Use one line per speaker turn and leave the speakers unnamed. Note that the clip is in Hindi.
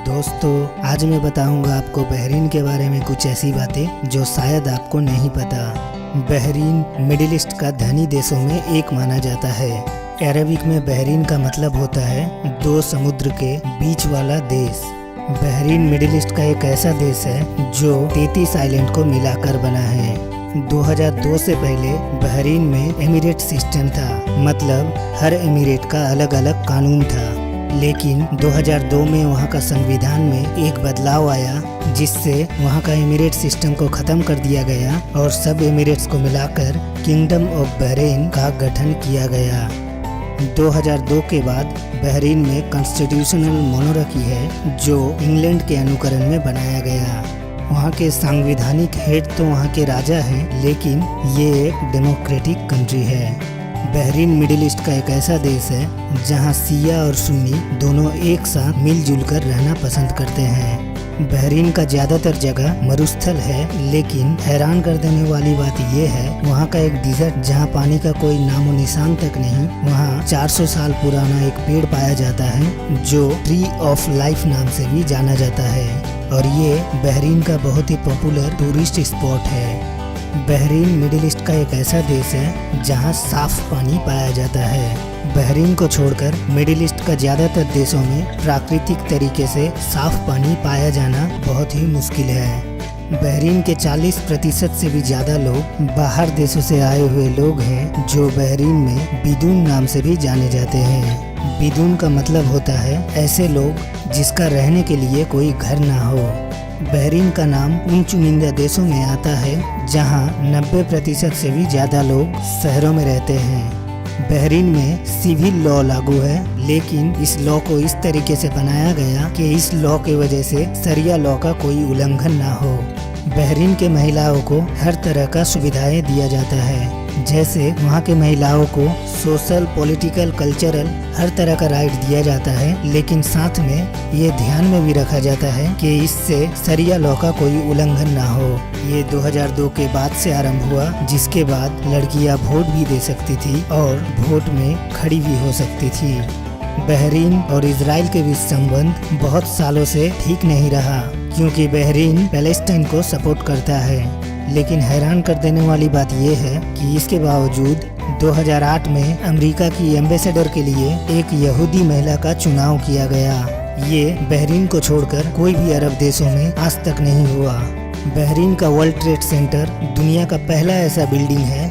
दोस्तों, आज मैं बताऊंगा आपको बहरीन के बारे में कुछ ऐसी बातें जो शायद आपको नहीं पता। बहरीन मिडिल ईस्ट का धनी देशों में एक माना जाता है। अरबिक में बहरीन का मतलब होता है दो समुद्र के बीच वाला देश। बहरीन मिडिल ईस्ट का एक ऐसा देश है जो 33 आइलैंड को मिलाकर बना है। 2002 से पहले बहरीन में एमिरेट सिस्टम था, मतलब हर एमिरेट का अलग अलग कानून था। लेकिन 2002 में वहाँ का संविधान में एक बदलाव आया जिससे वहाँ का एमिरेट सिस्टम को ख़त्म कर दिया गया और सब एमिरेट्स को मिलाकर किंगडम ऑफ बहरीन का गठन किया गया। 2002 के बाद बहरीन में कॉन्स्टिट्यूशनल मोनोरकी है जो इंग्लैंड के अनुकरण में बनाया गया। वहाँ के संवैधानिक हेड तो वहाँ के राजा हैं, लेकिन ये एक डेमोक्रेटिक कंट्री है। बहरीन मिडिल ईस्ट का एक ऐसा देश है जहाँ शिया और सुन्नी दोनों एक साथ मिलजुल कर रहना पसंद करते हैं। बहरीन का ज़्यादातर जगह मरुस्थल है, लेकिन हैरान कर देने वाली बात यह है वहाँ का एक डिजर्ट जहाँ पानी का कोई नामो निशान तक नहीं, वहाँ 400 साल पुराना एक पेड़ पाया जाता है जो ट्री ऑफ लाइफ नाम से भी जाना जाता है और ये बहरीन का बहुत ही पॉपुलर टूरिस्ट स्पॉट है। बहरीन मिडिल ईस्ट का एक ऐसा देश है जहां साफ पानी पाया जाता है। बहरीन को छोड़कर मिडिल ईस्ट का ज़्यादातर देशों में प्राकृतिक तरीके से साफ पानी पाया जाना बहुत ही मुश्किल है। बहरीन के 40% से भी ज़्यादा लोग बाहर देशों से आए हुए लोग हैं जो बहरीन में बिदून नाम से भी जाने जाते हैं। बिदून का मतलब होता है ऐसे लोग जिसका रहने के लिए कोई घर ना हो। बहरीन का नाम उन चुनिंदा देशों में आता है जहां 90% से भी ज़्यादा लोग शहरों में रहते हैं। बहरीन में सिविल लॉ लागू है, लेकिन इस लॉ को इस तरीके से बनाया गया कि इस लॉ की वजह से शरिया लॉ का कोई उल्लंघन ना हो। बहरीन के महिलाओं को हर तरह का सुविधाएं दिया जाता है, जैसे वहाँ के महिलाओं को सोशल, पॉलिटिकल, कल्चरल हर तरह का राइट दिया जाता है, लेकिन साथ में ये ध्यान में भी रखा जाता है कि इससे शरिया लॉ का कोई उल्लंघन ना हो। ये 2002 के बाद से आरंभ हुआ, जिसके बाद लड़कियां वोट भी दे सकती थी और वोट में खड़ी भी हो सकती थी। बहरीन और इजराइल के बीच संबंध बहुत सालों से ठीक नहीं रहा, क्योंकि बहरीन पैलेस्टाइन को सपोर्ट करता है। लेकिन हैरान कर देने वाली बात यह है कि इसके बावजूद 2008 में अमेरिका की एम्बेसडर के लिए एक यहूदी महिला का चुनाव किया गया। ये बहरीन को छोड़कर कोई भी अरब देशों में आज तक नहीं हुआ। बहरीन का वर्ल्ड ट्रेड सेंटर दुनिया का पहला ऐसा बिल्डिंग है